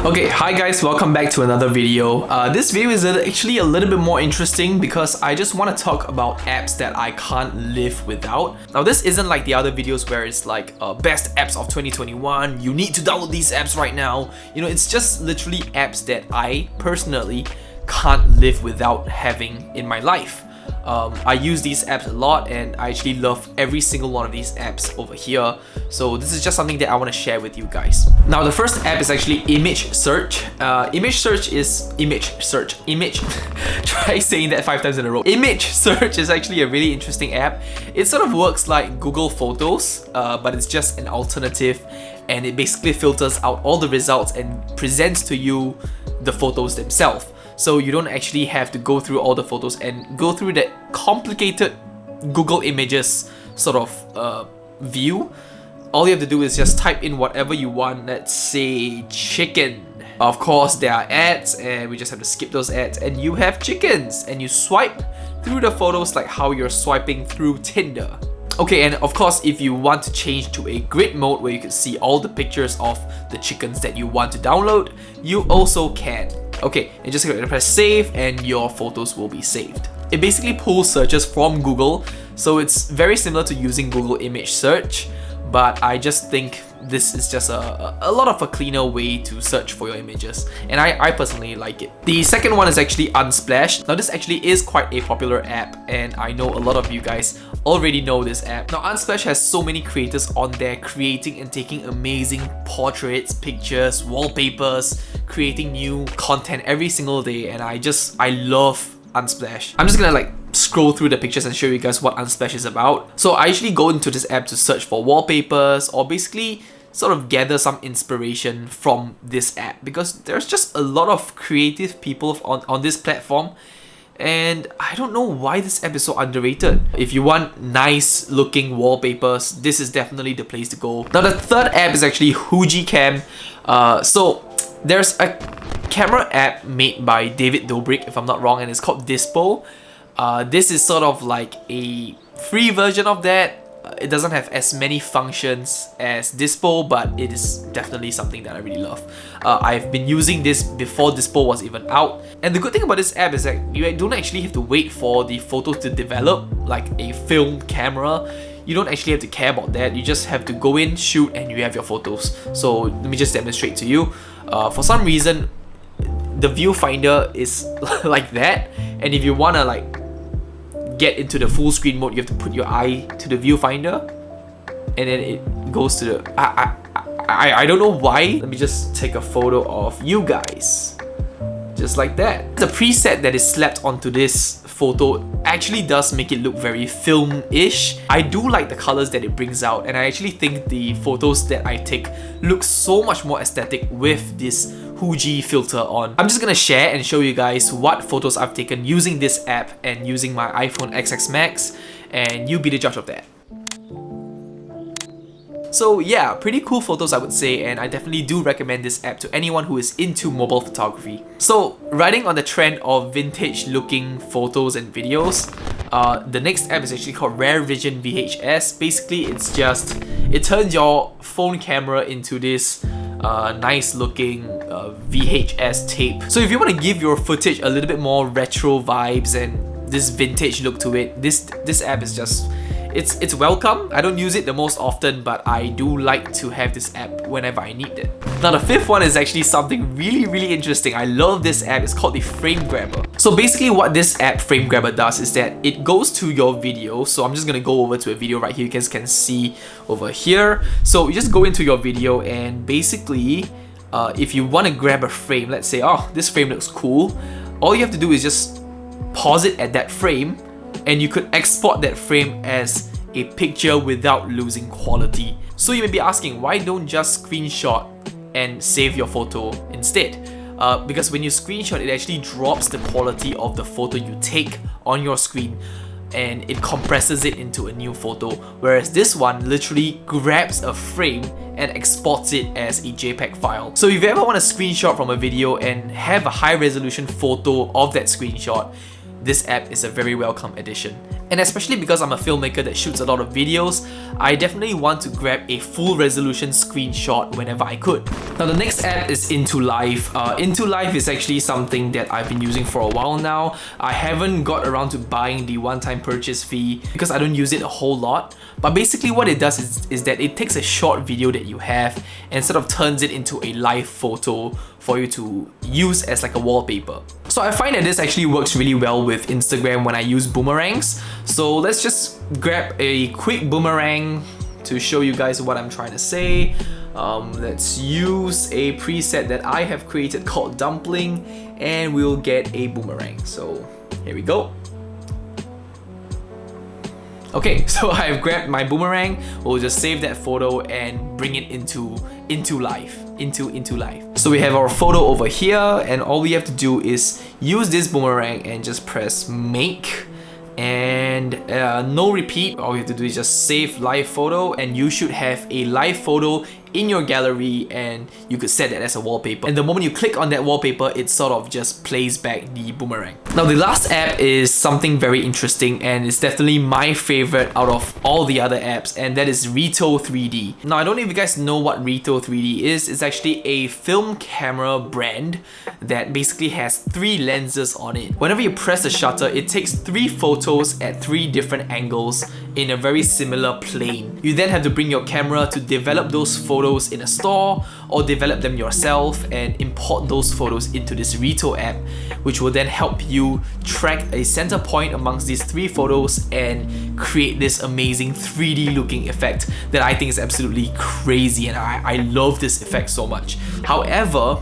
Okay, hi guys, welcome back to another video. This video is actually a little bit more interesting because I just want to talk about apps that I can't live without. Now this isn't like the other videos where it's like best apps of 2021, you need to download these apps right now. You know, it's just literally apps that I personally can't live without having in my life. I use these apps a lot and I actually love every single one of these apps over here. So this is just something that I want to share with you guys. Now the first app is actually image search. Image search. Try saying that 5 times in a row. Image search is actually a really interesting app. It sort of works like Google Photos, but it's just an alternative, and it basically filters out all the results and presents to you the photos themselves. So you don't actually have to go through all the photos and go through that complicated Google Images sort of view. All you have to do is just type in whatever you want. Let's say chicken. Of course there are ads and we just have to skip those ads and you have chickens, and you swipe through the photos like how you're swiping through Tinder. Okay, and of course if you want to change to a grid mode where you can see all the pictures of the chickens that you want to download, you also can. Okay, and just press save and your photos will be saved. It basically pulls searches from Google, so it's very similar to using Google image search, but I just think this is just a lot of a cleaner way to search for your images, and I personally like it. The second one is actually Unsplash. Now this actually is quite a popular app and I know a lot of you guys already know this app. Now Unsplash has so many creators on there creating and taking amazing portraits, pictures, wallpapers, creating new content every single day, and I love Unsplash. I'm just gonna like scroll through the pictures and show you guys what Unsplash is about. So I usually go into this app to search for wallpapers or basically sort of gather some inspiration from this app, because there's just a lot of creative people on this platform, and I don't know why this app is so underrated. If you want nice looking wallpapers, this is definitely the place to go. Now the third app is actually HuyCam. So there's a camera app made by David Dobrik, if I'm not wrong, and it's called Dispo. This is sort of like a free version of that. It doesn't have as many functions as Dispo, but it is definitely something that I really love. I've been using this before Dispo was even out, and the good thing about this app is that you don't actually have to wait for the photos to develop like a film camera. You don't actually have to care about that. You just have to go in, shoot, and you have your photos. So let me just demonstrate to you. For some reason, the viewfinder is like that, and if you wanna like get into the full screen mode, you have to put your eye to the viewfinder, and then it goes to the I don't know why. Let me just take a photo of you guys, just like that. The preset that is slapped onto this photo actually does make it look very film-ish. I do like the colors that it brings out, and I actually think the photos that I take look so much more aesthetic with this Huji filter on. I'm just gonna share and show you guys what photos I've taken using this app and using my iPhone XS Max, and you be the judge of that. So yeah, pretty cool photos I would say, and I definitely do recommend this app to anyone who is into mobile photography. So riding on the trend of vintage looking photos and videos, the next app is actually called Vision VHS. Basically it turns your phone camera into this nice looking VHS tape. So if you want to give your footage a little bit more retro vibes and this vintage look to it, this app is just it's welcome. I don't use it the most often, but I do like to have this app whenever I need it. Now the fifth one is actually something really interesting. I love this app. It's called the Frame Grabber. So basically what this app Frame Grabber does is that it goes to your video. So I'm just gonna go over to a video right here. You guys can see over here. So you just go into your video, and basically if you want to grab a frame, let's say, oh, this frame looks cool, all you have to do is just pause it at that frame, and you could export that frame as a picture without losing quality. So you may be asking, why don't just screenshot and save your photo instead? Because when you screenshot, it actually drops the quality of the photo you take on your screen, and it compresses it into a new photo, whereas this one literally grabs a frame and exports it as a JPEG file. So if you ever want to screenshot from a video and have a high resolution photo of that screenshot, this app is a very welcome addition. And especially because I'm a filmmaker that shoots a lot of videos, I definitely want to grab a full resolution screenshot whenever I could. Now the next app is Into Live. Into Live is actually something that I've been using for a while now. I haven't got around to buying the one-time purchase fee because I don't use it a whole lot. But basically what it does is that it takes a short video that you have and sort of turns it into a live photo for you to use as like a wallpaper. So I find that this actually works really well with Instagram when I use boomerangs. So let's just grab a quick boomerang to show you guys what I'm trying to say. Let's use a preset that I have created called Dumpling, and we'll get a boomerang. So here we go. Okay, so I've grabbed my boomerang. We'll just save that photo and bring it into Live. So we have our photo over here, and all we have to do is use this boomerang and just press make. And no repeat. All you have to do is just save live photo, and you should have a live photo in your gallery, and you could set that as a wallpaper. And the moment you click on that wallpaper, it sort of just plays back the boomerang. Now the last app is something very interesting, and it's definitely my favorite out of all the other apps, and that is Reto 3D. Now I don't know if you guys know what Reto 3D is. It's actually a film camera brand that basically has 3 lenses on it. Whenever you press the shutter, it takes 3 photos at 3 different angles in a very similar plane. You then have to bring your camera to develop those photos in a store or develop them yourself and import those photos into this Reto app, which will then help you track a center point amongst these 3 photos and create this amazing 3D looking effect that I think is absolutely crazy, and I love this effect so much. However,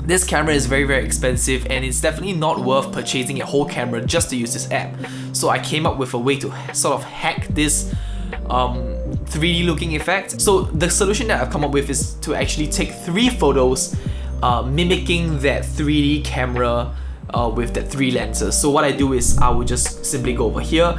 this camera is very expensive, and it's definitely not worth purchasing a whole camera just to use this app. So I came up with a way to sort of hack this 3D looking effect. So the solution that I've come up with is to actually take 3 photos mimicking that 3D camera with that 3 lenses. So what I do is I would just simply go over here,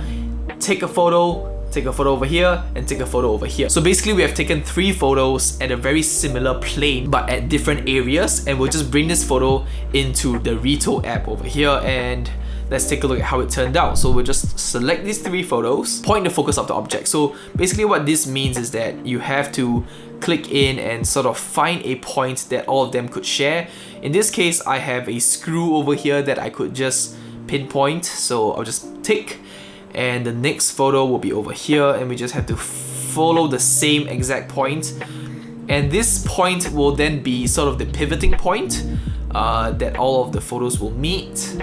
take a photo over here, and take a photo over here. So basically we have taken 3 photos at a very similar plane but at different areas, and we'll just bring this photo into the Reto app over here, and let's take a look at how it turned out. So we'll just select these 3 photos, point the focus of the object. So basically what this means is that you have to click in and sort of find a point that all of them could share. In this case, I have a screw over here that I could just pinpoint. So I'll just tick, and the next photo will be over here, and we just have to follow the same exact point. And this point will then be sort of the pivoting point that all of the photos will meet.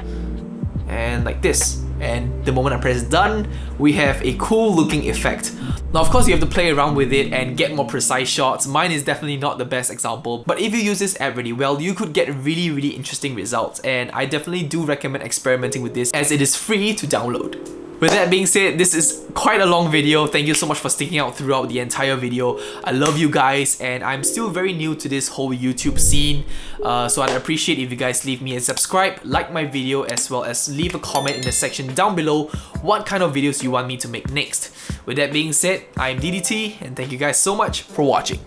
And like this. And the moment I press done, we have a cool looking effect. Now of course you have to play around with it and get more precise shots. Mine is definitely not the best example, but if you use this app really well, you could get really interesting results, and I definitely do recommend experimenting with this as it is free to download. With that being said, this is quite a long video. Thank you so much for sticking out throughout the entire video. I love you guys, and I'm still very new to this whole YouTube scene. So I'd appreciate if you guys leave me a subscribe, like my video, as well as leave a comment in the section down below what kind of videos you want me to make next. With that being said, I'm DDT, and thank you guys so much for watching.